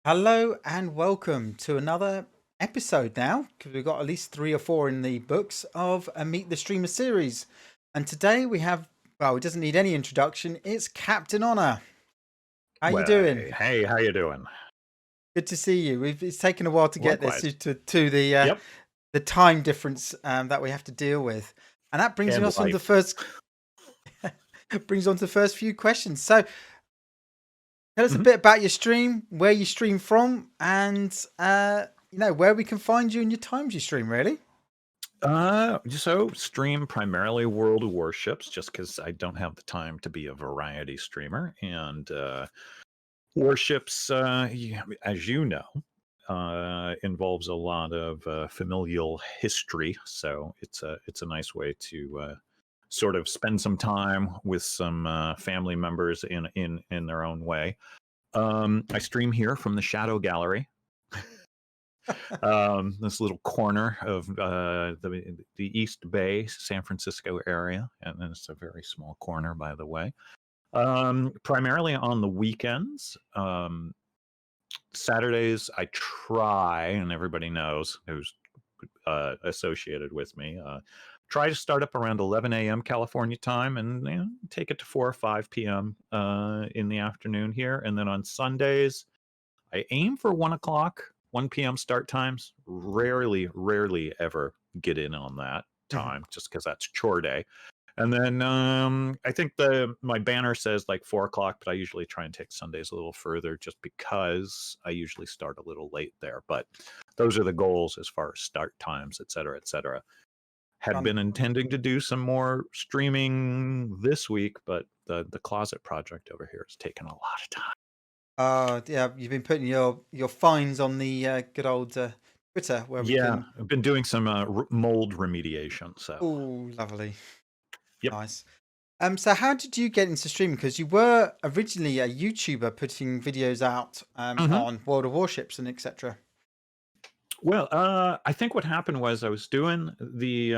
Hello and welcome to another episode now, because we've got at least 3 or 4 in the books of a Meet the Streamer series. And today we have, well, it doesn't need any introduction, it's Capt'n Honour. How you Well, doing? hey, how you doing? Good to see you. It's taken a while to get this Likewise. to Yep, the time difference that we have to deal with. And that brings and us on the life. first brings on to the first few questions. So tell us a Mhm. bit about your stream, where you stream from, and where we can find you and your times you stream. Really. So stream primarily World of Warships, just because I don't have the time to be a variety streamer. And Warships, as you know, involves a lot of familial history. So it's a nice way to sort of spend some time with some family members in their own way. I stream here from the Shadow Gallery, this little corner of the East Bay, San Francisco area, and then it's a very small corner, by the way. Primarily on the weekends. Saturdays, I try, and everybody knows who's associated with me. Try to start up around 11 a.m. California time, and take it to 4 or 5 p.m. In the afternoon here, and then on Sundays I aim for 1 o'clock, 1 p.m. start times. Rarely ever get in on that time just because that's chore day. And then I think my banner says like 4 o'clock, but I usually try and take Sundays a little further just because I usually start a little late there. But those are the goals as far as start times, et cetera, et cetera. Had Fun. been intending to do some more streaming this week, but the closet project over here has taken a lot of time. Yeah, you've been putting your finds on the good old Twitter where we Yeah, can. I've been doing some mold remediation. So, Oh, lovely, yep. nice. So how did you get into streaming? Because you were originally a YouTuber putting videos out hmm on World of Warships and etc. Well, I think what happened was I was doing the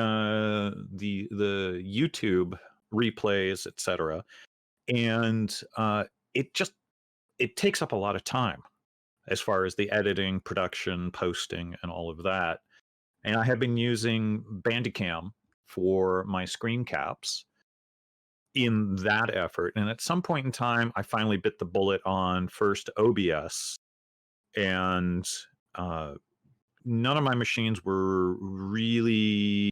YouTube replays, etc., and it just it takes up a lot of time as far as the editing, production, posting, and all of that. And I had been using Bandicam for my screen caps in that effort. And at some point in time, I finally bit the bullet on first OBS, and uh, none of my machines were really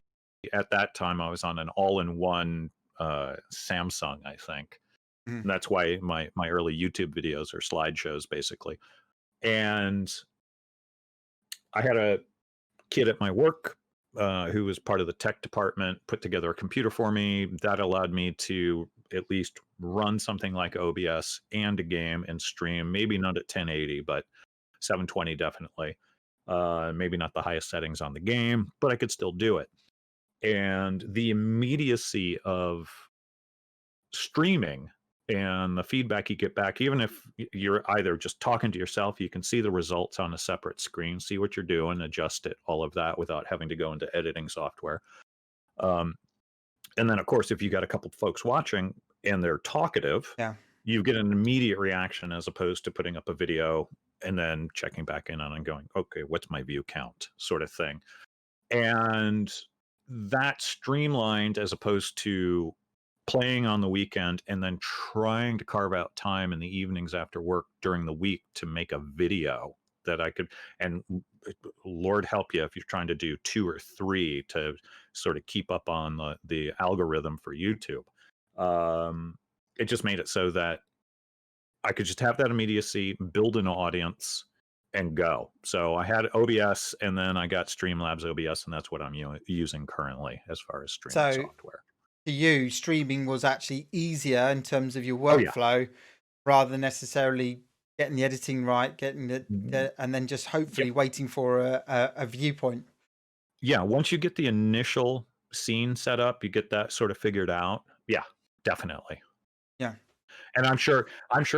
at that time. I was on an all-in-one Samsung, I think. Mhm. And that's why my early YouTube videos are slideshows, basically. And I had a kid at my work who was part of the tech department, put together a computer for me that allowed me to at least run something like OBS and a game and stream. Maybe not at 1080, but 720 definitely. Maybe not the highest settings on the game, but I could still do it. And the immediacy of streaming and the feedback you get back, even if you're either just talking to yourself, you can see the results on a separate screen, see what you're doing, adjust it, all of that without having to go into editing software. Um, and then, of course, if you got a couple of folks watching and they're talkative, Yeah. you get an immediate reaction as opposed to putting up a video and then checking back in on and going, okay, what's my view count, sort of thing. And that streamlined as opposed to playing on the weekend and then trying to carve out time in the evenings after work during the week to make a video that I could. And Lord help you if you're trying to do 2 or 3 to sort of keep up on the algorithm for YouTube. Um, it just made it so that I could just have that immediacy, build an audience, and go. So I had OBS, and then I got Streamlabs OBS, and that's what I'm using currently as far as streaming So software. for you, streaming was actually easier in terms of your Oh yeah, workflow, rather than necessarily getting the editing right, Mm, and then just hopefully yep, waiting for a viewpoint. yeah. Once you get the initial scene set up, you get that sort of figured out. Yeah, definitely. Yeah. And I'm sure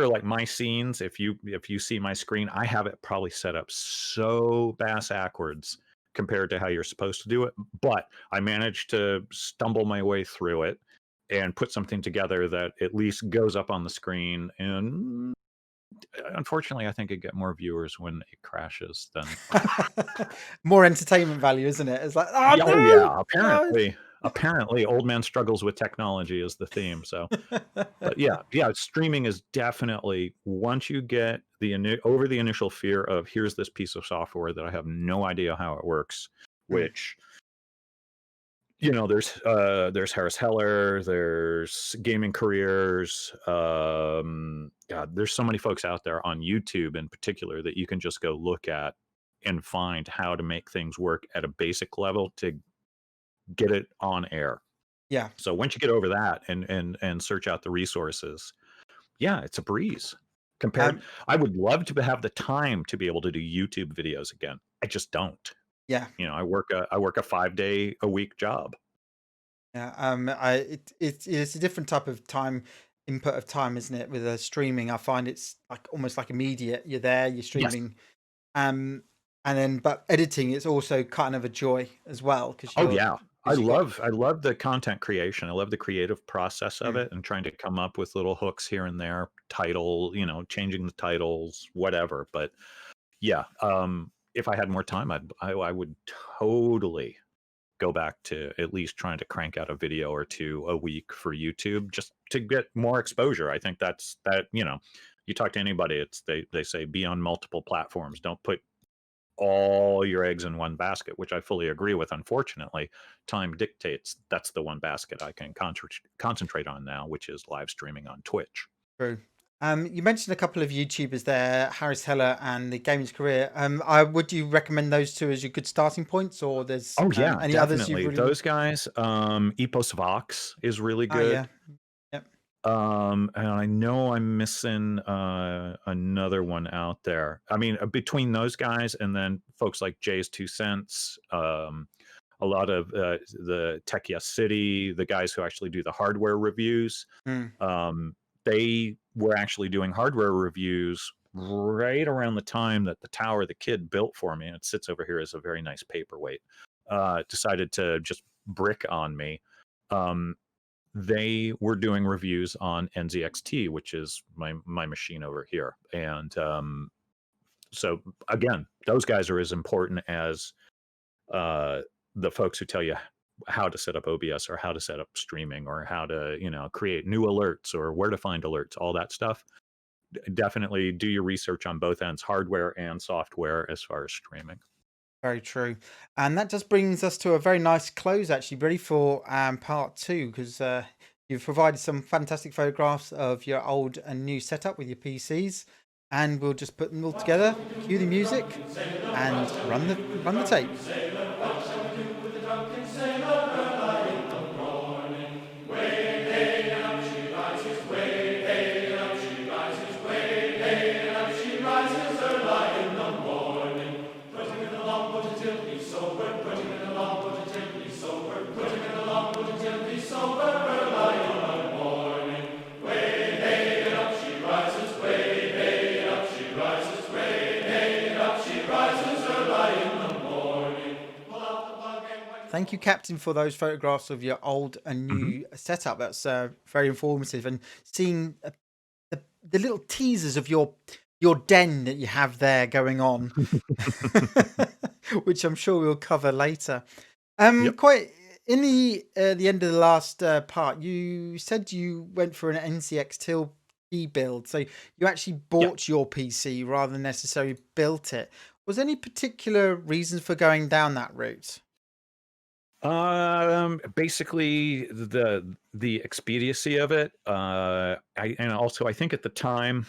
like my scenes, if you see my screen, I have it probably set up so bass backwards compared to how you're supposed to do it. But I managed to stumble my way through it and put something together that at least goes up on the screen in unfortunately, I think it get more viewers when it crashes than. More entertainment value, isn't it? It's like, oh Yeah, oh no, yeah. Apparently, old man struggles with technology is the theme. So, but guys. yeah, streaming is definitely once you get over the initial fear of here's this piece of software that I have no idea how it works, Mm, which there's Harris Heller, there's Gaming Careers, God, there's so many folks out there on YouTube in particular that you can just go look at and find how to make things work at a basic level to get it on air. yeah. So once you get over that and search out the resources, yeah, it's a breeze. Compared, Um, I would love to have the time to be able to do YouTube videos again. I just don't. yeah. I work a 5-day a week job. Yeah. It's a different type of time input of time, isn't it? With streaming, I find it's like almost like immediate. You're there, you're Yes. streaming. Um, and then but editing, it's also kind of a joy as well because Oh yeah. you got. I love the content creation. I love the creative process of Mm, it and trying to come up with little hooks here and there, title, changing the titles, whatever. But yeah, if I had more time, I would totally go back to at least trying to crank out a video or two a week for YouTube just to get more exposure. I think you talk to anybody, they say be on multiple platforms. Don't put all your eggs in one basket, which I fully agree with. Unfortunately, time dictates that's the one basket I can concentrate on now, which is live streaming on Twitch. true. You mentioned a couple of YouTubers there, Harris Heller and the Gamer's Career. I would you recommend those two as your good starting points, or there's Oh yeah, any others you've definitely. really? Those guys, Epos Vox is really Ah, yeah. good. Yep. And I know I'm missing another one out there. I mean, between those guys and then folks like Jay's Two Cents, a lot of the Tech Yes City, the guys who actually do the hardware reviews, Mm, um, they were actually doing hardware reviews right around the time that the tower the kid built for me, and it sits over here as a very nice paperweight, decided to just brick on me. Um, they were doing reviews on NZXT, which is my machine over here. And so again, those guys are as important as uh, the folks who tell you how to set up OBS or how to set up streaming or how to create new alerts or where to find alerts, all that stuff. Definitely do your research on both ends, hardware and software, as far as streaming. very true. And that just brings us to a very nice close, actually, ready for part two, because you've provided some fantastic photographs of your old and new setup with your PCs, and we'll just put them all together, cue the music, and run the tape. Sailor, what shall we do with the drunken sailor early in the morning? Way hey and up she rises, way hey and up she rises, way hey and up she rises early in the morning. Put him in the longboat until he's sober, put him in the longboat until he's sober, put him in the longboat until he's sober early in the morning. Way hey and up she rises, way hey and up she rises, way hey and up she rises early in the morning. Pull out the plug and when Thank you, Captain, for those photographs of your old and Hmm. new setup. That's very informative, and seeing the little teasers of your den that you have there going on, which I'm sure we'll cover later. Yep. Quite in the end of the last part, you said you went for an NCX Till build, so you actually Yeah. bought your PC rather than necessarily built it. Was there any particular reason for going down that route? Basically the expediency of it. And also I think at the time,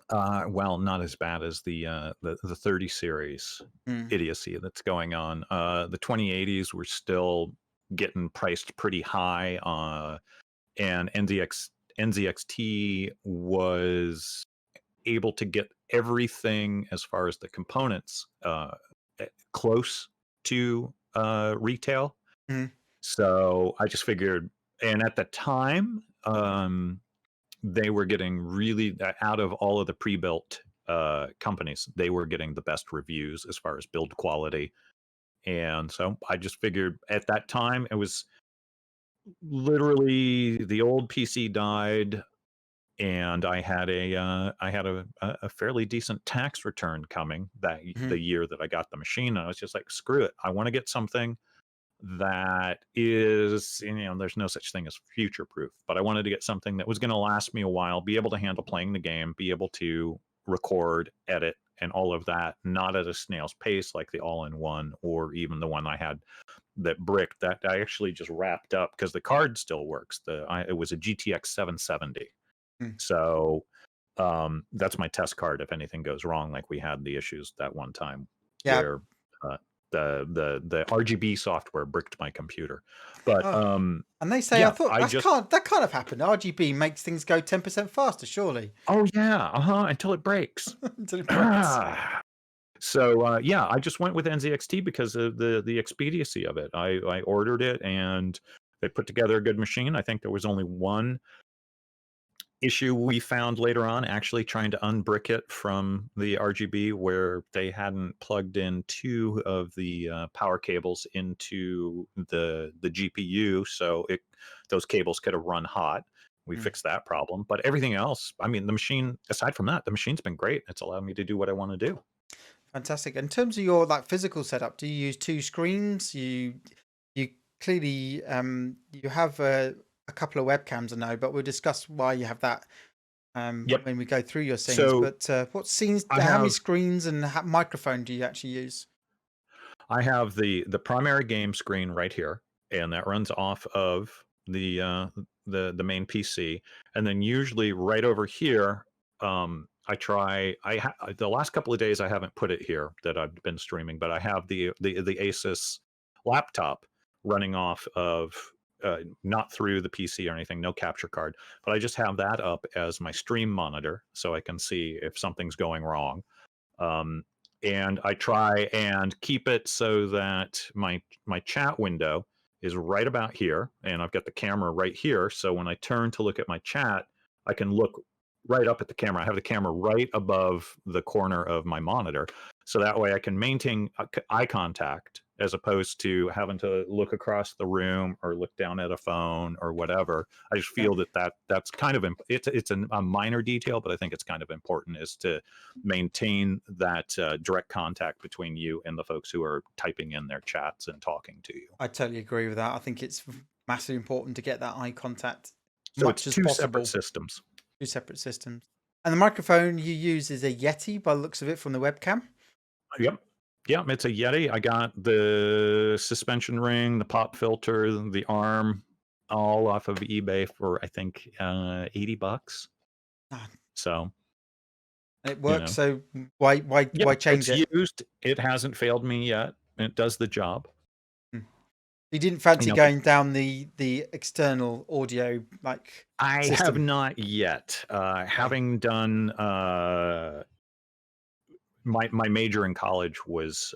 well, not as bad as the 30 series Mm, idiocy that's going on. The 2080s were still getting priced pretty high, and NZXT was able to get everything as far as the components close to retail. mm, So I just figured, and at the time, they were getting really out of all of the pre-built companies, they were getting the best reviews as far as build quality. And so I just figured at that time, it was literally the old PC died and I had a fairly decent tax return coming the year that I got the machine. And I was just like, screw it, I want to get something that is, there's no such thing as future proof, but I wanted to get something that was going to last me a while, be able to handle playing the game, be able to record, edit, and all of that, not at a snail's pace like the all-in-one or even the one I had that bricked that I actually just wrapped up because the card still works. It was a GTX 770. So that's my test card if anything goes wrong, like we had the issues that one time where the RGB software bricked my computer. But and they say, yeah, I thought that can't have happened. RGB makes things go 10% faster, surely. Oh yeah, until it breaks. Until it breaks. So yeah, I just went with NZXT because of the expediency of it. I ordered it and they put together a good machine. I think there was only one issue we found later on, actually trying to unbrick it from the RGB, where they hadn't plugged in two of the power cables into the GPU, so those cables could have run hot. We fixed that problem, but everything else, I mean, the machine, aside from that, the machine's been great. It's allowed me to do what I want to do. Fantastic. In terms of your physical setup, do you use two screens? You clearly you have a couple of webcams, I know, but we'll discuss why you have that when we go through your scenes. So but what scenes? How many screens and microphone do you actually use? I have the primary game screen right here, and that runs off of the main PC, and then usually right over here. The last couple of days I haven't put it here that I've been streaming, but I have the Asus laptop running off of not through the PC or anything, no capture card, but I just have that up as my stream monitor so I can see if something's going wrong. And I try and keep it so that my chat window is right about here, and I've got the camera right here, so when I turn to look at my chat, I can look right up at the camera. I have the camera right above the corner of my monitor, so that way I can maintain eye contact as opposed to having to look across the room or look down at a phone or whatever. I just feel that's kind of it's a minor detail, but I think it's kind of important, is to maintain that direct contact between you and the folks who are typing in their chats and talking to you. I totally agree with that. I think it's massively important to get that eye contact so much as possible. Separate systems. Two separate systems. And the microphone you use is a Yeti by the looks of it from the webcam? Yep, it's a Yeti. I got the suspension ring, the pop filter, the arm, all off of eBay for I think $80. So it works. So why change it? It's used. It hasn't failed me yet. It does the job. You didn't fancy going down the external audio I system? have not yet. Having done my major in college was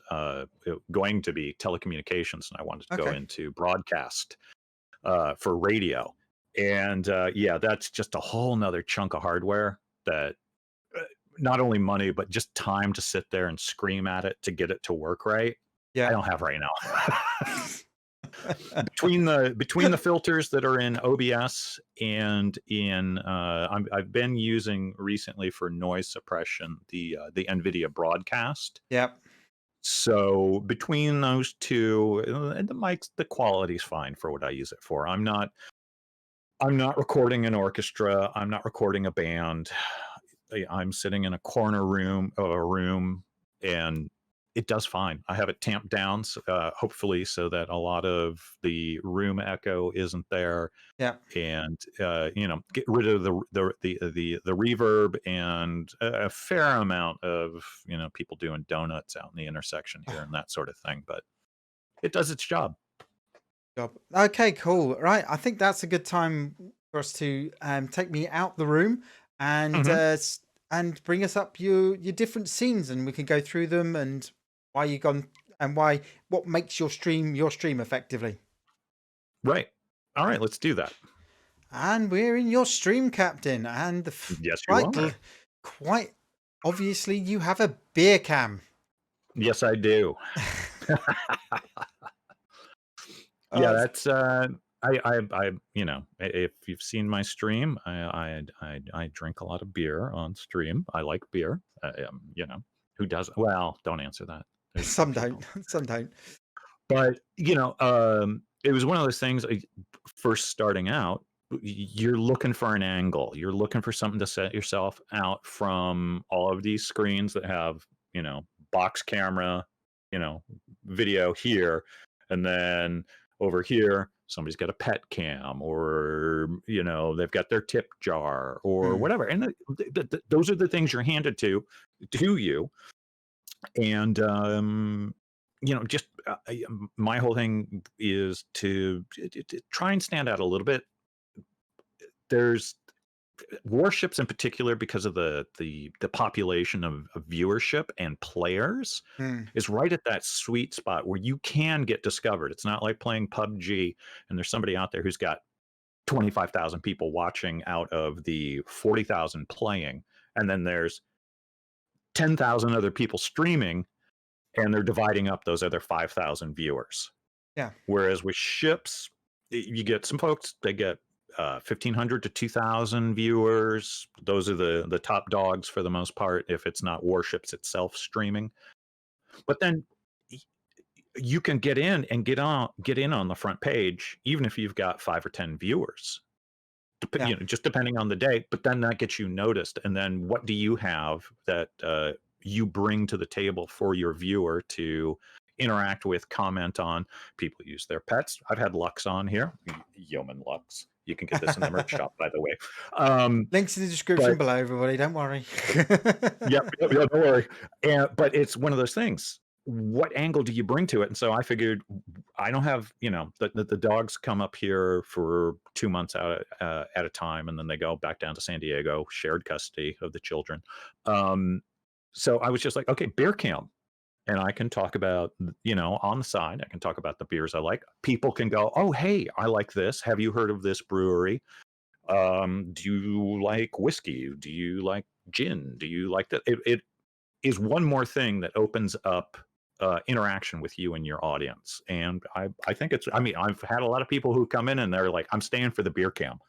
going to be telecommunications, and I wanted to go into broadcast for radio. And that's just a whole nother chunk of hardware that not only money, but just time to sit there and scream at it to get it to work right. I don't have right now. between the filters that are in OBS and in I've been using recently for noise suppression the NVIDIA Broadcast. Yep. So between those two, and the quality's fine for what I use it for. I'm not recording an orchestra. I'm not recording a band. I'm sitting in a corner room of a room, and it does fine. I have it tamped down, hopefully, so that a lot of the room echo isn't there. Yeah, and get rid of the reverb and a fair amount of people doing donuts out in the intersection here and that sort of thing. But it does its job. Okay, cool. Right, I think that's a good time for us to take me out the room and bring us up your different scenes, and we can go through them and why you gone and what makes your stream effectively. Right. All right, let's do that. And we're in your stream, Captain. And yes, you are. Quite obviously, you have a beer cam. Yes, I do. Yeah, that's you know, if you've seen my stream, I drink a lot of beer on stream. I like beer. You know, who doesn't? Well, don't answer that. There's some Some people. don't. Some don't. But you know, it was one of those things. First starting out, you're looking for an angle. You're looking for something to set yourself out from all of these screens that have, you know, box camera, you know, video here, and then over here somebody's got a pet cam, or you know, they've got their tip jar or Mm. whatever. And those are the things you're handed to you. And you know, just my whole thing is to try and stand out a little bit. There's warships in particular, because of the population of viewership and players, Mm. is right at that sweet spot where you can get discovered. It's not like playing PUBG and there's somebody out there who's got 25,000 people watching out of the 40,000 playing, and then there's 10,000 other people streaming, and they're dividing up those other 5,000 viewers. Yeah. Whereas with ships, you get some folks, they get 1,500 to 2,000 viewers. Those are the top dogs for the most part, if it's not Warships itself streaming. But then you can get in and get in on the front page, even if you've got 5 or 10 viewers. Yeah. You know, just depending on the day. But then that gets you noticed. And then what do you have that you bring to the table for your viewer to interact with, comment on? People use their pets. I've had Lux on here, Yeoman Lux. You can get this in the merch shop, by the way. Links in the description but- below, everybody. Don't worry. Yep, don't worry. But it's one of those things. What angle do you bring to it? And so I figured, I don't have, you know, the dogs come up here for 2 months out at a time, and then they go back down to San Diego, shared custody of the children. So I was just like, okay, beer cam. And I can talk about, you know, on the side, I can talk about the beers I like. People can go, oh, hey, I like this. Have you heard of this brewery? Do you like whiskey? Do you like gin? Do you like that? It is one more thing that opens up interaction with you and your audience. And I think it's, I mean, I've had a lot of people who come in and they're like, I'm staying for the beer cam.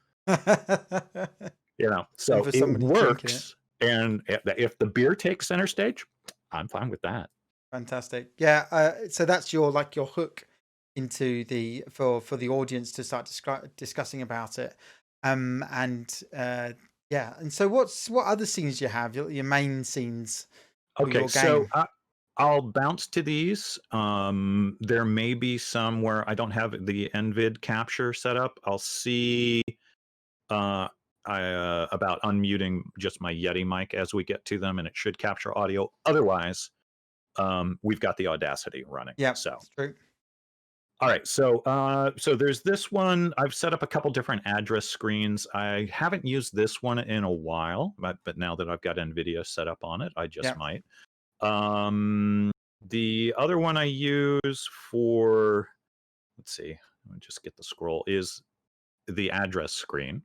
You know, so for it somebody drinking works. And if the beer takes center stage, I'm fine with that. Fantastic. Yeah. So that's your hook into for the audience to start discussing about it. Yeah. And so what other scenes do you have? Your main scenes. For Okay, your so game? I'll bounce to these. There may be some where I don't have the NVID capture set up. I'll see about unmuting just my Yeti mic as we get to them, and it should capture audio. Otherwise, we've got the Audacity running. Yeah, So that's true. all right, so there's this one. I've set up a couple different address screens. I haven't used this one in a while, but now that I've got NVIDIA set up on it, I just might. The other one I use for, let's see, let me just get the scroll, is the address screen.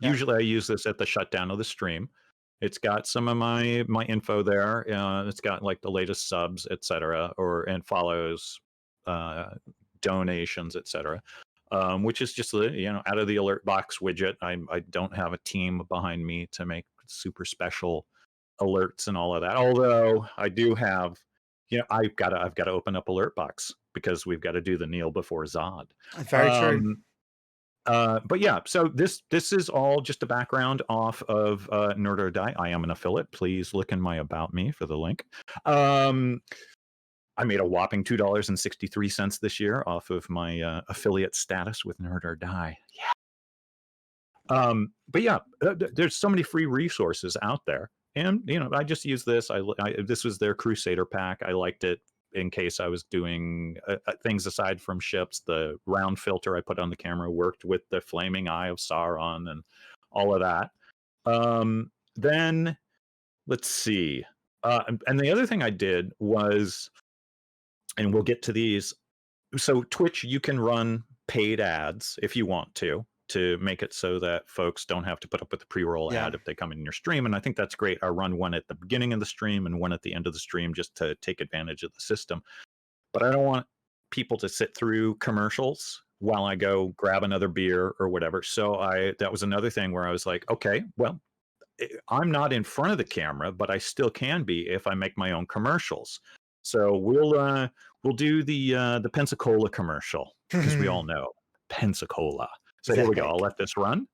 Yeah. Usually I use this at the shutdown of the stream. It's got some of my info there. It's got like the latest subs, etc., and follows, donations, etc., which is just, you know, out of the alert box widget. I don't have a team behind me to make super special alerts and all of that. Although I do have, you know, I've got to open up alert box because we've got to do the kneel before Zod. Very true. But yeah, so this is all just a background off of Nerd or Die. I am an affiliate. Please look in my About Me for the link. I made a whopping $2.63 this year off of my affiliate status with Nerd or Die. Yeah. But yeah, there's so many free resources out there, and you know, I just use this. This was their Crusader pack. I liked it in case I was doing things aside from ships. The round filter I put on the camera worked with the flaming eye of Sauron and all of that. Then let's see. And the other thing I did was, and we'll get to these. So Twitch, you can run paid ads if you want to make it so that folks don't have to put up with the pre-roll ad if they come in your stream. And I think that's great. I run one at the beginning of the stream and one at the end of the stream just to take advantage of the system. But I don't want people to sit through commercials while I go grab another beer or whatever. So that was another thing where I was like, okay, well, I'm not in front of the camera, but I still can be if I make my own commercials. So we'll do the Pensacola commercial, because we all know Pensacola. So here we go. I'll let this run.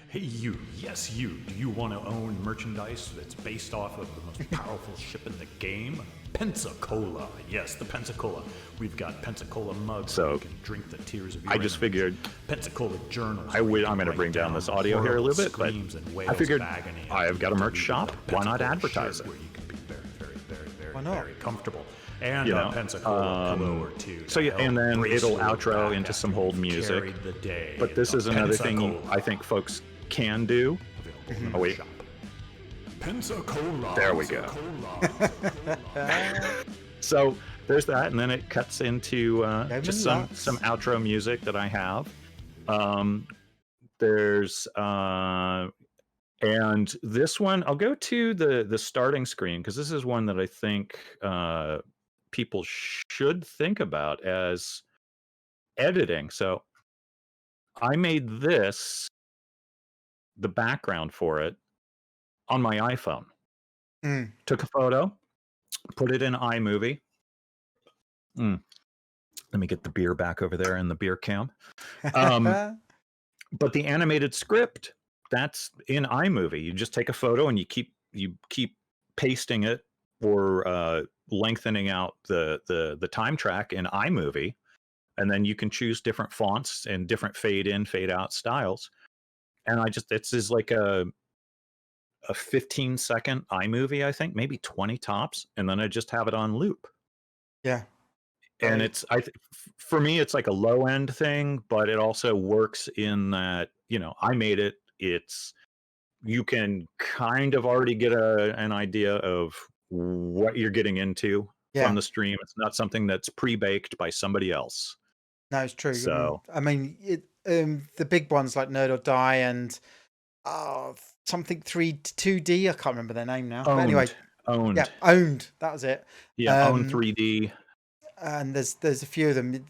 Hey, you, yes, you. Do you want to own merchandise that's based off of the most powerful ship in the game? Pensacola. Yes, the Pensacola. We've got Pensacola mugs So, where you can drink the tears of your I just enemies. figured Pensacola journals. I'm where you going can to bring write down this audio here a little bit, but screams and I wails figured of agony. I've got a merch shop. Why not Pensacola advertise shirt it? Where you can be very, very, very, very, Why not? very comfortable. And You know, Pensacola pillow or two. So yeah, and then it'll outro into some old old music. But this is another thing I think folks can do. Oh wait, Pensacola. there we go. So there's that, and then it cuts into just some outro music that I have. There's and this one, I'll go to the starting screen, because this is one that I think people should think about as editing. So I made this the background for it on my iPhone. Took a photo, put it in iMovie. Let me get the beer back over there in the beer cam. But the animated script, that's in iMovie. You just take a photo and you keep pasting it or lengthening out the time track in iMovie, and then you can choose different fonts and different fade in, fade out styles. And it's is like a 15-second iMovie, I think, maybe 20 tops, and then I just have it on loop. Yeah. And it's for me, it's like a low end thing, but it also works in that, I made it. You can kind of already get an idea of what you're getting into from the stream. It's not something that's pre-baked by somebody else. No, it's true. So I mean, the big ones like Nerd or Die and something 2D. I can't remember their name now. But anyway, Owned. Yeah, Owned. That was it. Yeah, Owned 3D. And there's a few of them.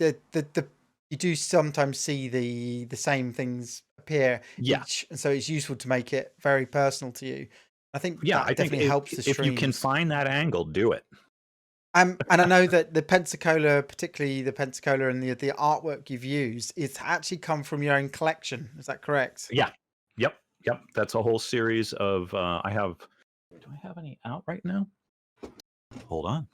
You do sometimes see the same things appear each, and so it's useful to make it very personal to you. I think that definitely helps the streams. If you can find that angle, do it. And I know that the Pensacola, particularly the Pensacola and the artwork you've used, it's actually come from your own collection. Is that correct? Yeah. Yep. That's a whole series of. Do I have any out right now? Hold on.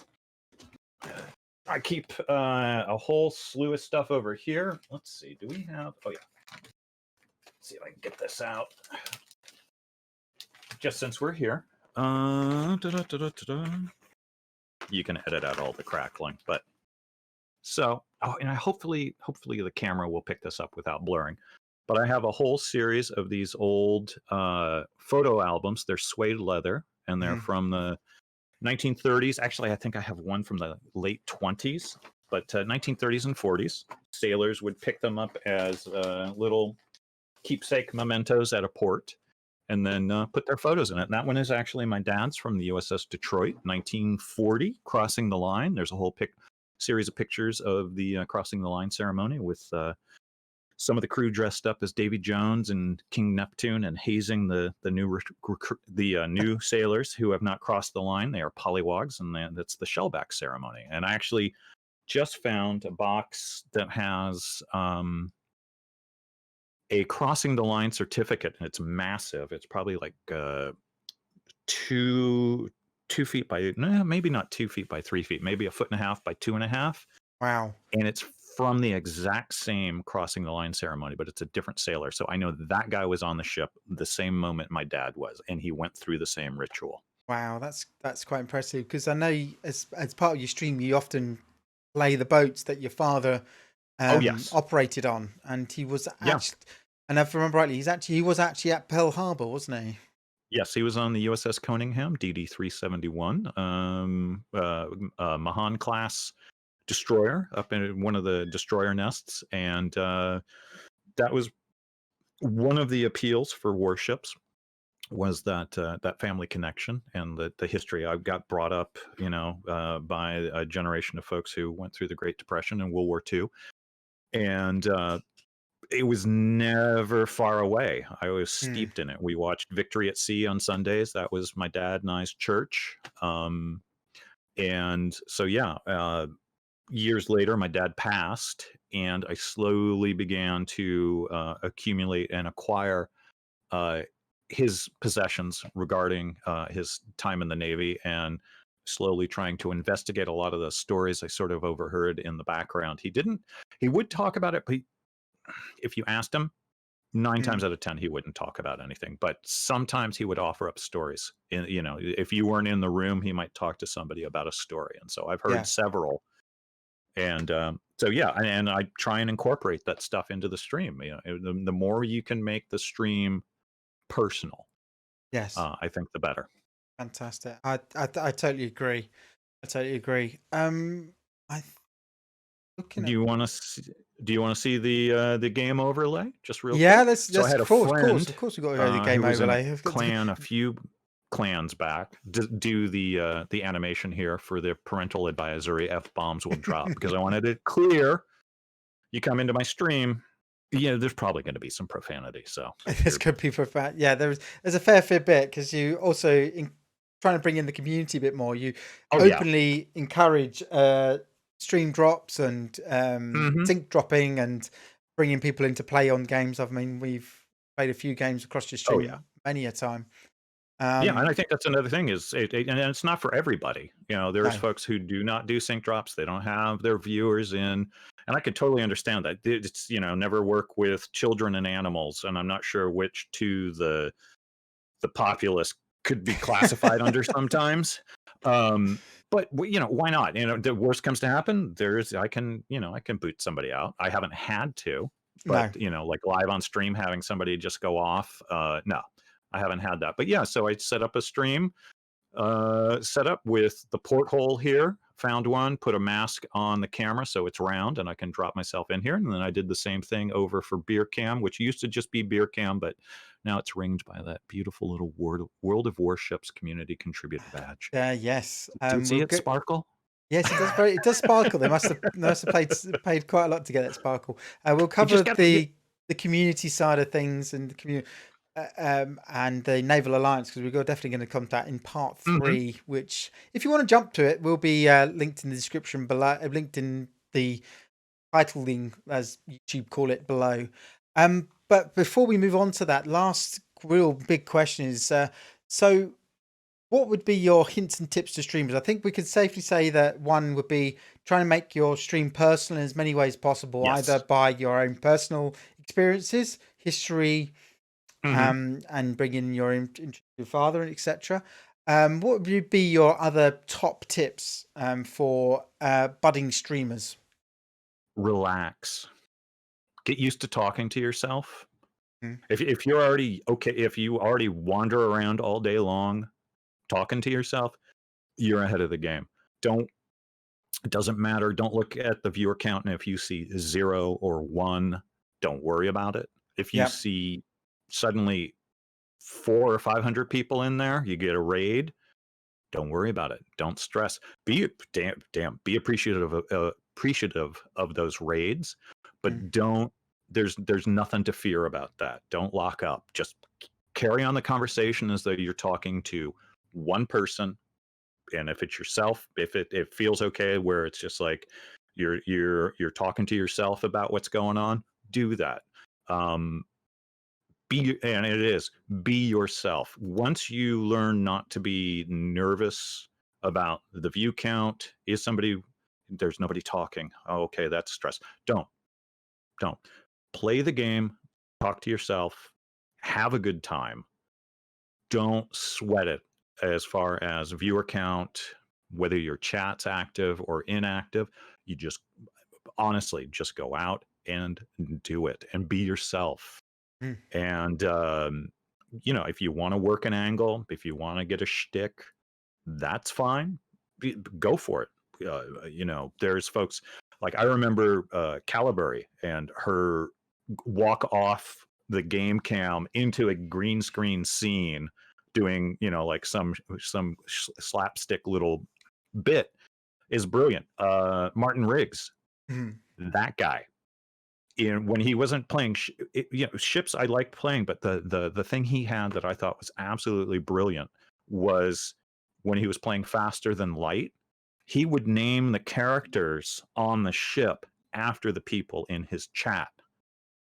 I keep a whole slew of stuff over here. Let's see. Do we have? Oh yeah. Let's see if I can get this out. Just since we're here. You can edit out all the crackling, but so and hopefully the camera will pick this up without blurring. But I have a whole series of these old photo albums. They're suede leather, and they're from the 1930s. Actually, I think I have one from the late 20s, but 1930s and 40s. Sailors would pick them up as little keepsake mementos at a port, and then put their photos in it. And that one is actually my dad's from the USS Detroit, 1940, crossing the line. There's a whole series of pictures of the crossing the line ceremony with some of the crew dressed up as Davy Jones and King Neptune and hazing the new sailors who have not crossed the line. They are polywogs, and that's the shellback ceremony. And I actually just found a box that has a crossing the line certificate, and it's massive. It's probably like 2 feet by maybe not 2 feet by 3 feet, maybe 1.5 feet by 2.5. Wow! And it's from the exact same crossing the line ceremony, but it's a different sailor. So I know that guy was on the ship the same moment my dad was, and he went through the same ritual. Wow, that's quite impressive, because I know as part of your stream you often play the boats that your father operated on, and he was actually, and if I remember rightly, he was actually at Pearl Harbor, wasn't he? Yes, he was on the USS Conyngham, DD-371, Mahan class destroyer up in one of the destroyer nests, and that was one of the appeals for warships, was that family connection and the history. I got brought up, by a generation of folks who went through the Great Depression and World War II, and it was never far away. I was Mm. steeped in it. We watched Victory at Sea on Sundays. That was my dad and I's church. And so, yeah, years later, my dad passed, and I slowly began to accumulate and acquire uh, his possessions regarding his time in the Navy, and slowly trying to investigate a lot of the stories I sort of overheard in the background. He would talk about it, but if you asked him, nine Mm. times out of 10, he wouldn't talk about anything. But sometimes he would offer up stories. If you weren't in the room, he might talk to somebody about a story. And so I've heard Yeah. several. And so, yeah, and I try and incorporate that stuff into the stream. The more you can make the stream personal, Yes. I think the better. Fantastic. I totally agree. I totally agree. I looking Do at you want to do you want to see the game overlay just real yeah. quick? Let's So I had a of course, friend of course, we've got to go to the who game was in a overlay. I've got to- clan a few clans back do the animation here for the parental advisory. F-bombs will drop because I wanted it clear. You come into my stream, there's probably going to be some profanity. So I This figured, could be for fact. Yeah, there's a fair bit because you also trying to bring in the community a bit more. You oh yeah, openly encourage stream drops and hmm sync dropping and bringing people into play on games. I mean, we've played a few games across your oh stream yeah. many a time. Yeah, and I Um, think that's another thing is and it's not for everybody. There's no, folks who do not do sync drops. They don't have their viewers in, and I could totally understand that. It's never work with children and animals, and I'm not sure which to the populace could be classified under sometimes. Um, but why not? The worst comes to happen, I can boot somebody out. I haven't had to, but no. like live on stream having somebody just go off. No, I haven't had that. But yeah, so I set up a stream set up with the porthole here. Found one, put a mask on the camera so it's round and I can drop myself in here. And then I did the same thing over for Beer Cam, which used to just be Beer Cam, but now it's ringed by that beautiful little World of Warships community contributor badge. Yes. Do you see We'll it go. sparkle? Yes, it does. It does sparkle. They must have paid quite a lot to get that sparkle. We'll You cover just got to get. the community side of things and the community and the Naval Alliance because we're definitely going to come to that in part Mhm. 3. Which, if you want to jump to it, will be linked in the description below. Linked in the titling, as YouTube call it, below. But before we move on to that, last real big question is so what would be your hints and tips to streamers? I think we could safely say that one would be trying to make your stream personal in as many ways possible, either Yes. by your own personal experiences, history, hmm and bring in your father, etc. What would be your other top tips for budding streamers? Relax. Get used to talking to yourself. Mm. If you're already okay, if you already wander around all day long talking to yourself, you're ahead of the game. Don't It doesn't matter. Don't look at the viewer count, and if you see 0 or 1, don't worry about it. If you Yep. see suddenly 400 or 500 people in there, you get a raid. Don't worry about it. Don't stress. Be appreciative of those raids, Mm. but don't. There's nothing to fear about that. Don't lock up. Just carry on the conversation as though you're talking to one person. And if it's yourself, if it feels okay, where it's just like you're talking to yourself about what's going on, do that. Um, and it is be yourself. Once you learn not to be nervous about the view count, there's nobody talking. Oh, okay, that's stress. Don't play the game. Talk to yourself. Have a good time. Don't sweat it as far as viewer count, whether your chat's active or inactive. You just honestly just go out and do it and be yourself. Mm. And if you want to work an angle, if you want to get a shtick, that's fine. Go for it. There's folks like I remember Caliburry and her walk off the game cam into a green screen scene doing like some slapstick little bit is brilliant. Martin Riggs, Mm. that guy, when he wasn't playing, ships I liked playing, but the thing he had that I thought was absolutely brilliant was when he was playing Faster Than Light, he would name the characters on the ship after the people in his chat.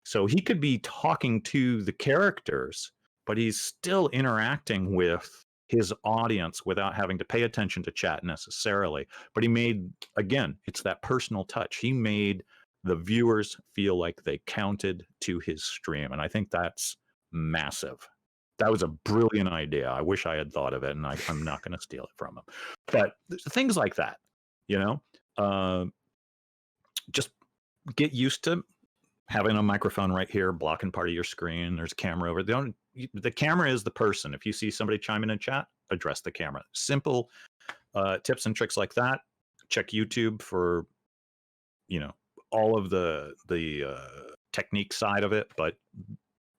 So he could be talking to the characters, but he's still interacting with his audience without having to pay attention to chat necessarily. But he made, again, it's that personal touch. He made the viewers feel like they counted to his stream. And I think that's massive. That was a brilliant idea. I wish I had thought of it, and I'm not going to steal it from him. But things like that, just get used to having a microphone right here blocking part of your screen. There's a camera over there. The camera is the person. If you see somebody chiming in chat, address the camera. Simple tips and tricks like that. Check YouTube for all of the technique side of it, but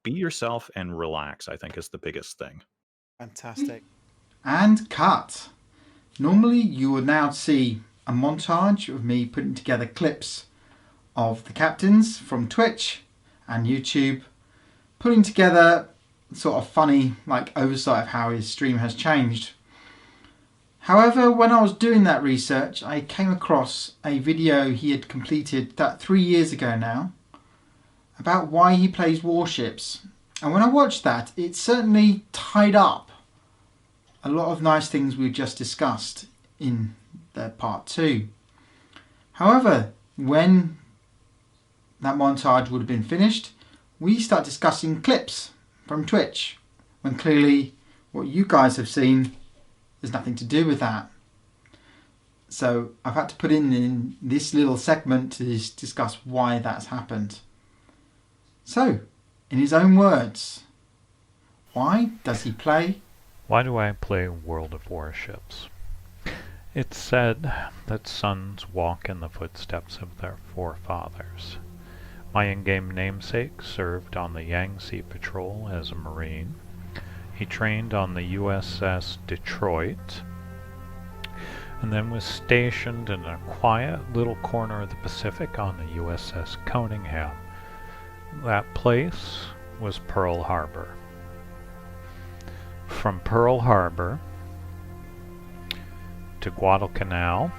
be yourself and relax, I think, is the biggest thing. Fantastic. And cut. Normally you will now see a montage of me putting together clips of the captains from Twitch and YouTube, putting together sort of funny oversight of how his stream has changed. However, when I was doing that research, I came across a video he had completed 3 years ago now about why he plays warships. And when I watched that, it certainly tied up a lot of nice things we just discussed in the part 2. However, when that montage would have been finished, we start discussing clips from Twitch, when clearly what you guys have seen has nothing to do with that. So I've had to put in this little segment to discuss why that's happened. So, in his own words, why does he play? Why do I play World of Warships? It's said that sons walk in the footsteps of their forefathers. My in-game namesake served on the Yangtze Patrol as a Marine. He trained on the USS Detroit, and then was stationed in a quiet little corner of the Pacific on the USS Conyngham. That place was Pearl Harbor. From Pearl Harbor to Guadalcanal,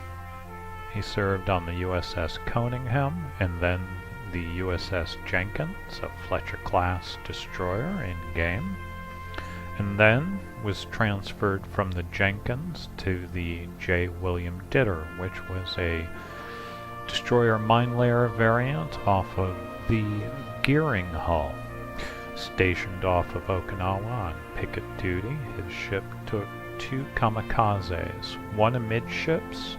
he served on the USS Conyngham and then the USS Jenkins, a Fletcher-class destroyer in-game, and then was transferred from the Jenkins to the J. William Ditter, which was a destroyer mine layer variant off of the Gearing hull. Stationed off of Okinawa on picket duty, his ship took 2 kamikazes, one amidships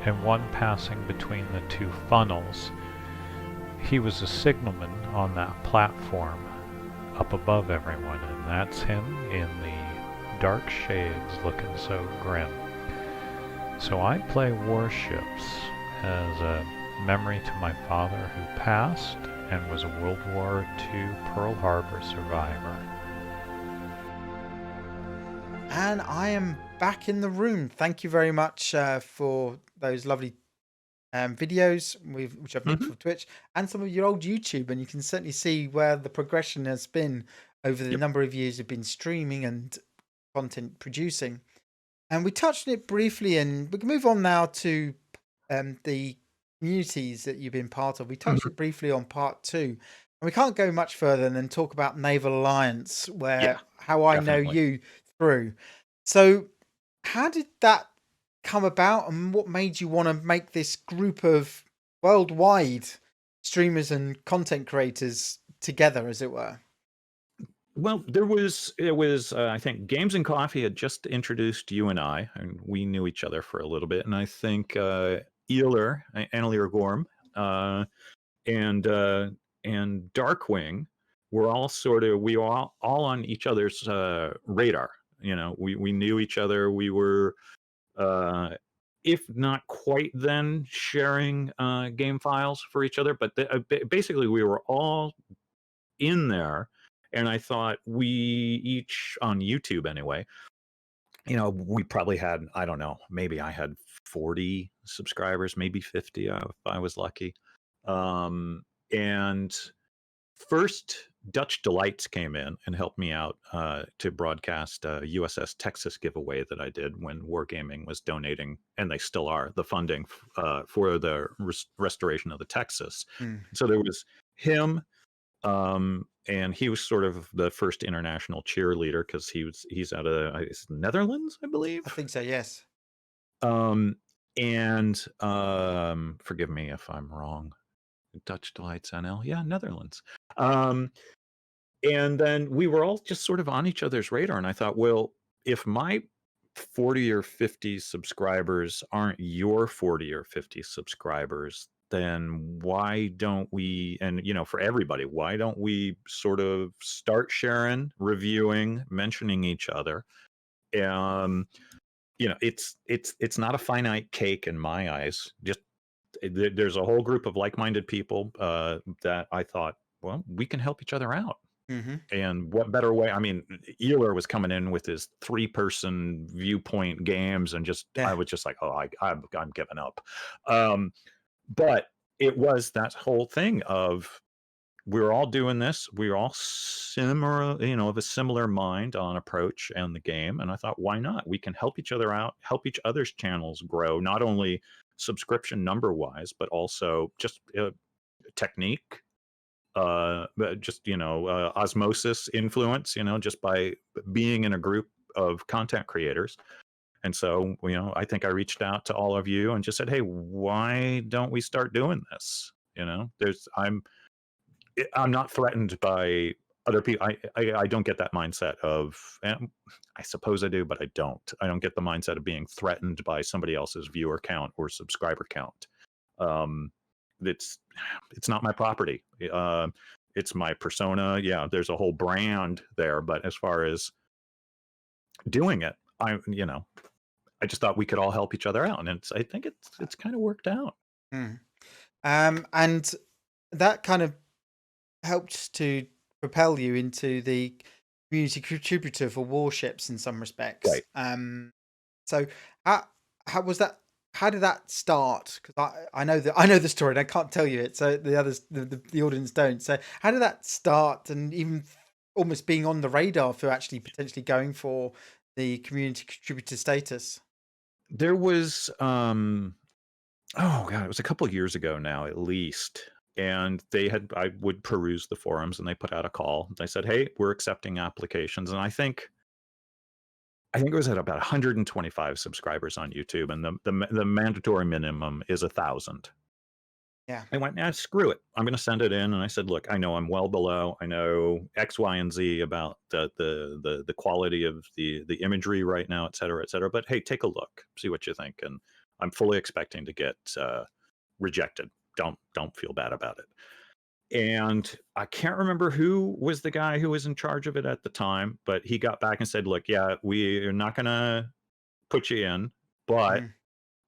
and one passing between the 2 funnels. He was a signalman on that platform up above everyone, and that's him in the dark shades looking so grim. So I play warships as a memory to my father who passed and was a World War II Pearl Harbor survivor. And I am back in the room. Thank you very much for those lovely videos which I've made for Twitch and some of your old YouTube, and you can certainly see where the progression has been over the number of years you've been streaming and content producing. And we touched on it briefly, and we can move on now to the communities that you've been part of. We touched it briefly on part 2, and we can't go much further than talk about Naval Alliance, where how I know you through. So how did that come about, and what made you want to make this group of worldwide streamers and content creators together, as it were? Well, it was I think Games and Coffee had just introduced you and I, and we knew each other for a little bit. And I think Annelier Gorm, and Darkwing were all we were all on each other's radar. We knew each other. We were, if not quite then, sharing game files for each other, but basically we were all in there. And I thought we each, on YouTube anyway, we probably had, I don't know, maybe I had 40 subscribers, maybe 50 if I was lucky. And first, Dutch Delights came in and helped me out to broadcast a USS Texas giveaway that I did when Wargaming was donating, and they still are, the funding for the restoration of the Texas. Mm. So there was him, and he was sort of the first international cheerleader because he's out of Netherlands, I believe. I think so, yes. And forgive me if I'm wrong. Dutch Delights NL, yeah, Netherlands. And then we were all just sort of on each other's radar, and I thought, well, if my 40 or 50 subscribers aren't your 40 or 50 subscribers, then why don't we, and for everybody, why don't we sort of start sharing, reviewing, mentioning each other? It's not a finite cake in my eyes. Just there's a whole group of like-minded people that I thought, well, we can help each other out. Mm-hmm. And what better way? I mean, Ealer was coming in with his 3-person viewpoint games, and I was just like, oh, I'm giving up. But it was that whole thing of we're all doing this. We're all similar, of a similar mind on approach and the game. And I thought, why not? We can help each other out, help each other's channels grow, not only subscription number wise, but also just technique, just osmosis influence, just by being in a group of content creators. And so, I think I reached out to all of you and just said, hey, why don't we start doing this? I'm not threatened by other people. I don't get that mindset of, I suppose I do, but I don't get the mindset of being threatened by somebody else's viewer count or subscriber count. It's not my property. It's my persona. Yeah, there's a whole brand there, but as far as doing it, I just thought we could all help each other out, and I think it's kind of worked out. Mm. And that kind of helped to propel you into the community contributor for Warships in some respects. Right. So how was that? How did that start? Because I know the story and I can't tell you it, so the others, the audience don't. So how did that start, and even almost being on the radar for actually potentially going for the community contributor status? There was oh god, it was a couple of years ago now, at least. And I would peruse the forums, and they put out a call. They said, hey, we're accepting applications. And I think it was at about 125 subscribers on YouTube, and the mandatory minimum is 1,000. Yeah. I went, screw it. I'm going to send it in. And I said, look, I know I'm well below. I know X, Y, and Z about the quality of the imagery right now, et cetera, et cetera. But hey, take a look, see what you think. And I'm fully expecting to get rejected. Don't feel bad about it. And I can't remember who was the guy who was in charge of it at the time, but he got back and said, look, yeah, we're not going to put you in, but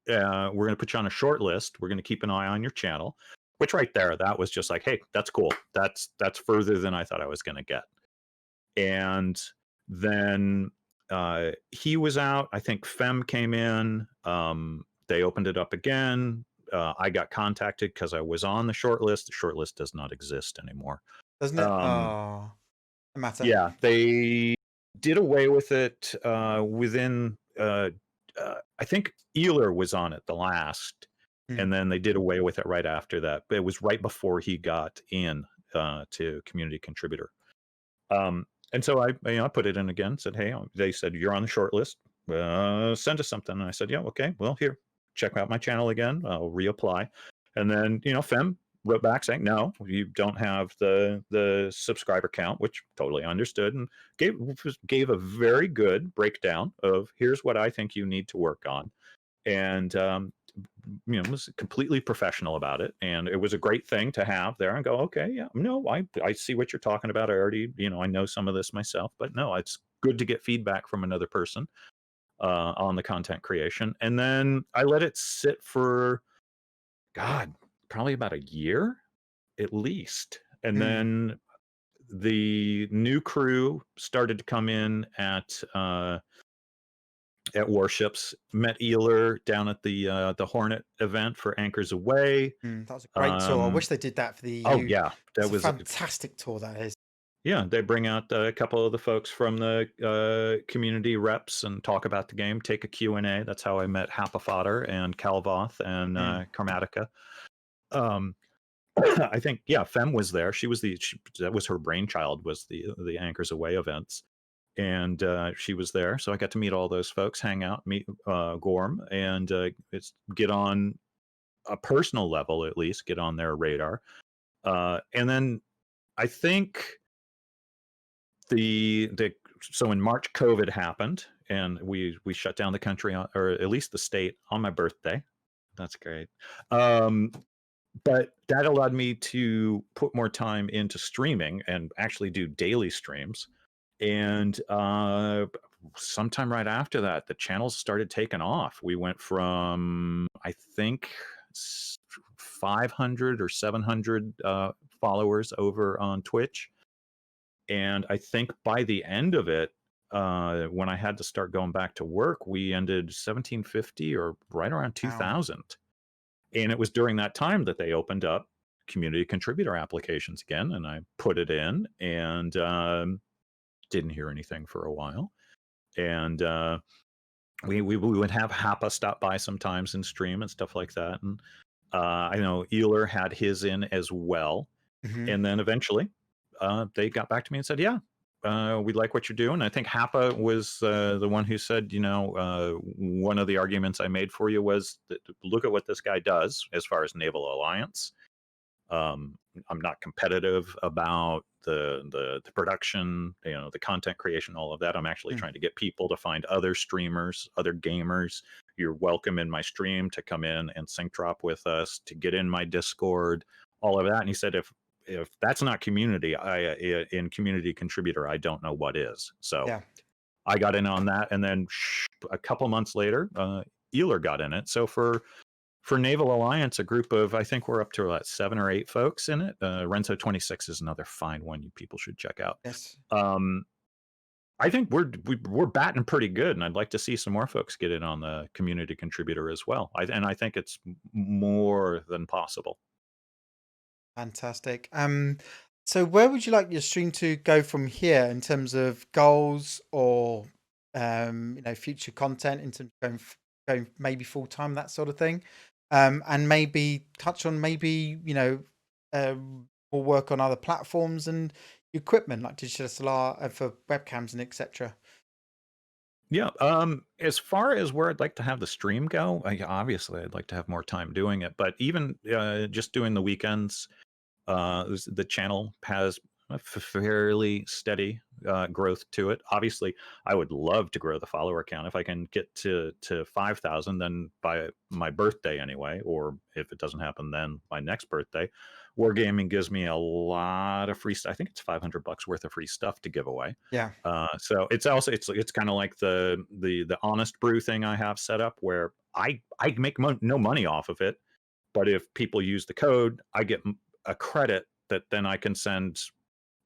we're going to put you on a short list. We're going to keep an eye on your channel, which right there, that was just like, hey, that's cool. That's further than I thought I was going to get. And then he was out. I think Fem came in. They opened it up again. I got contacted because I was on the short list. The short list does not exist anymore. Doesn't it? Oh, no matter. Yeah, they did away with it within. I think Ealer was on it the last, and then they did away with it right after that. But it was right before he got in to community contributor. And so I put it in again. Said, hey, they said you're on the short list. Send us something. And I said, yeah, okay. Well, here, check out my channel again. I'll reapply. And then Fem wrote back saying, no, you don't have the subscriber count, which totally understood, and gave a very good breakdown of here's what I think you need to work on. And was completely professional about it, and it was a great thing to have there and go, okay, yeah, no, I see what you're talking about. I already, I know some of this myself, but no, it's good to get feedback from another person on the content creation. And then I let it sit for, God, probably about a year at least. And then the new crew started to come in at at Warships. Met Ealer down at the Hornet event for Anchors Away. That was a great tour. I wish they did that for the EU. Oh yeah, that It's was a fantastic tour. That is. Yeah, they bring out a couple of the folks from the community reps and talk about the game, take a Q&A. That's how I met Hapafader and Calvoth and Karmatica. I think, Fem was there. That was her brainchild, was the Anchors Away events. And she was there. So I got to meet all those folks, hang out, meet Gorm, and get on a personal level, at least, get on their radar. And then I think so in March, COVID happened, and we shut down the country, or at least the state, on my birthday. That's great. But that allowed me to put more time into streaming and actually do daily streams. And sometime right after that, the channels started taking off. We went from, I think, 500 or 700 followers over on Twitch. And I think by the end of it, when I had to start going back to work, we ended 1750 or right around 2000. Wow. And it was during that time that they opened up community contributor applications again. And I put it in and didn't hear anything for a while. And we would have Hapa stop by sometimes and stream and stuff like that. And I know Ealer had his in as well. And then eventually they got back to me and said, we like what you're doing. I think Hapa was the one who said, one of the arguments I made for you was that look at what this guy does as far as Naval Alliance. I'm not competitive about the production, the content creation, all of that. I'm actually trying to get people to find other streamers, other gamers. You're welcome in my stream to come in and sync drop with us, to get in my Discord, all of that. And he said, if that's not community, in community contributor, I don't know what is. So I got in on that, and then a couple months later, Ealer got in it. So for Naval Alliance, a group of, I think we're up to like 7 or 8 folks in it. Renzo 26 is another fine one you people should check out. Yes. I think we're batting pretty good, and I'd like to see some more folks get in on the community contributor as well. And I think it's more than possible. Fantastic. So where would you like your stream to go from here in terms of goals or future content, in terms of going maybe full time, that sort of thing, and maybe touch on we'll work on other platforms and equipment like digital SLR for webcams and etc. Yeah. As far as where I'd like to have the stream go, obviously I'd like to have more time doing it, but even just doing the weekends, the channel has a fairly steady growth to it. Obviously, I would love to grow the follower count. If I can get to 5,000, then by my birthday anyway, or if it doesn't happen, then my next birthday, Wargaming gives me a lot of free stuff. I think it's $500 worth of free stuff to give away. Yeah. So it's also it's kind of like the Honest Brew thing I have set up, where I make no money off of it, but if people use the code, I get a credit that then I can send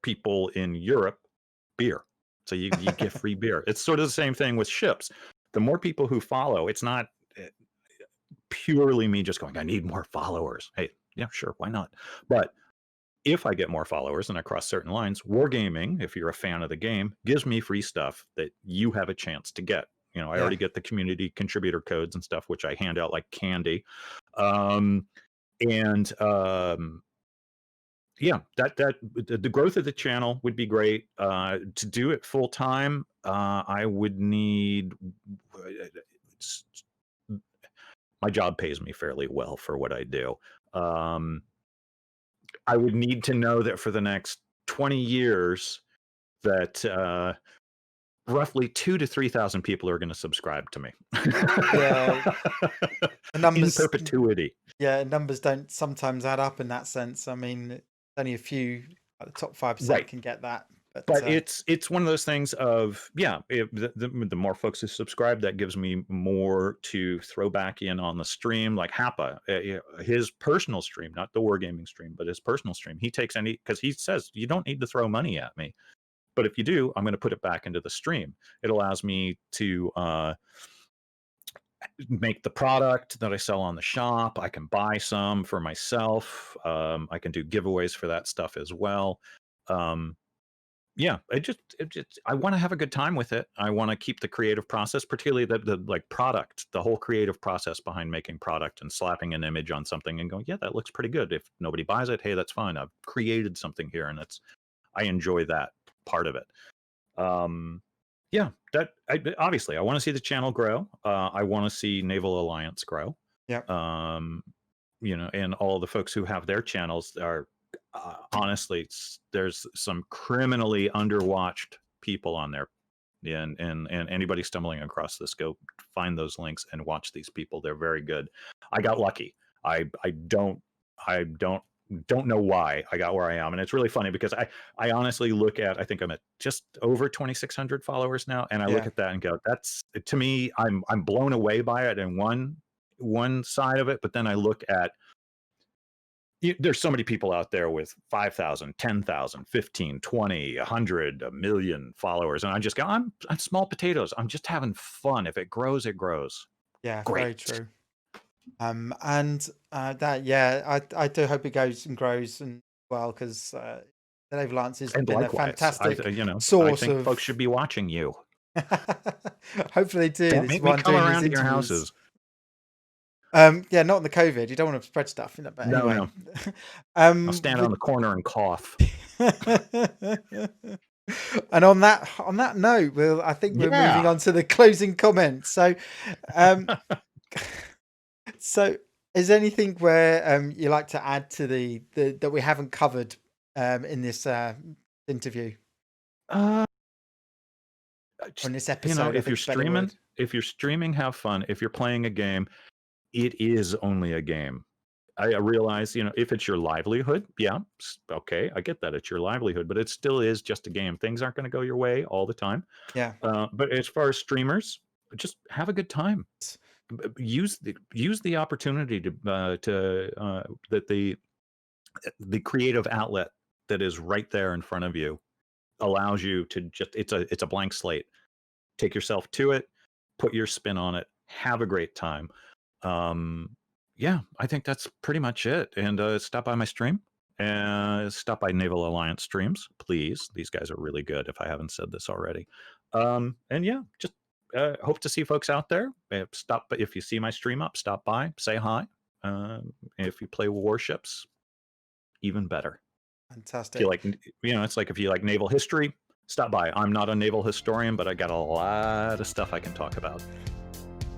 people in Europe beer. So you get free beer. It's sort of the same thing with ships. The more people who follow, it's not purely me just going, I need more followers. Hey, yeah, sure, why not? But if I get more followers and I cross certain lines, Wargaming, if you're a fan of the game, gives me free stuff that you have a chance to get. I already get the community contributor codes and stuff, which I hand out like candy. That the growth of the channel would be great. To do it full time, I would need. My job pays me fairly well for what I do. I would need to know that for the next 20 years, that roughly 2,000 to 3,000 people are going to subscribe to me. Yeah, the numbers in perpetuity. Yeah, numbers don't sometimes add up in that sense. I mean, only a few, like the top 5% Right. can get that. But it's one of those things of, the more folks who subscribe, that gives me more to throw back in on the stream. Like Hapa, his personal stream, not the Wargaming stream, but his personal stream, he takes because he says, you don't need to throw money at me. But if you do, I'm going to put it back into the stream. It allows me to make the product that I sell on the shop. I can buy some for myself. I can do giveaways for that stuff as well. Yeah, I want to have a good time with it. I want to keep the creative process, particularly the like product, the whole creative process behind making product and slapping an image on something and going, yeah, that looks pretty good. If nobody buys it, hey, that's fine. I've created something here, and I enjoy that part of it. Yeah, obviously I want to see the channel grow. I want to see Naval Alliance grow. Yeah. And all the folks who have their channels are honestly, there's some criminally underwatched people on there, and anybody stumbling across this, go find those links and watch these people. They're very good. I got lucky. I don't know why I got where I am, and it's really funny because I honestly look at, I think I'm at just over 2,600 followers now, and I look at that and go, that's, to me, I'm blown away by it in one side of it, but then I look at, there's so many people out there with 5,000, 10,000, 15, 20, 100, 1 million followers, and I just go, I'm small potatoes. I'm just having fun. If it grows, it grows. Yeah, Great. very true. I do hope it goes and grows and well, because the Naval Alliance has been a fantastic source I think of... folks should be watching you. Hopefully they do. Make me come around to your houses. Yeah, not in the COVID. You don't want to spread stuff. But anyway. No. I'll stand on the corner and cough. And on that note, I think we're moving on to the closing comments. So, so is there anything where you like to add to the that we haven't covered in this interview? On this episode, if you're streaming, have fun. If you're playing a game, it is only a game. I realize, if it's your livelihood, yeah, okay, I get that it's your livelihood, but it still is just a game. Things aren't going to go your way all the time. Yeah. But as far as streamers, just have a good time. Use the opportunity to that the creative outlet that is right there in front of you allows you to just, it's a blank slate. Take yourself to it, put your spin on it, have a great time. Yeah, I think that's pretty much it. And stop by my stream, and stop by Naval Alliance streams, please. These guys are really good, if I haven't said this already. And yeah, just hope to see folks out there. If you see my stream up, stop by, say hi. If you play warships, even better. Fantastic. If you like, it's like if you like naval history, stop by. I'm not a naval historian, but I got a lot of stuff I can talk about.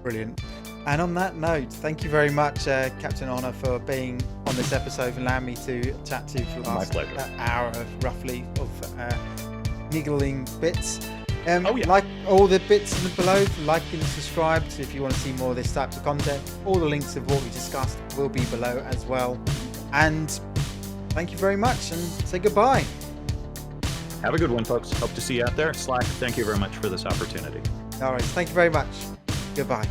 Brilliant. And on that note, thank you very much, Capt'n Honour, for being on this episode and allowing me to chat to you for the last hour roughly of niggling bits. Like all the bits below, like and subscribe if you want to see more of this type of content. All the links of what we discussed will be below as well. And thank you very much, and say goodbye. Have a good one, folks. Hope to see you out there. Slack, thank you very much for this opportunity. All right, thank you very much. Goodbye.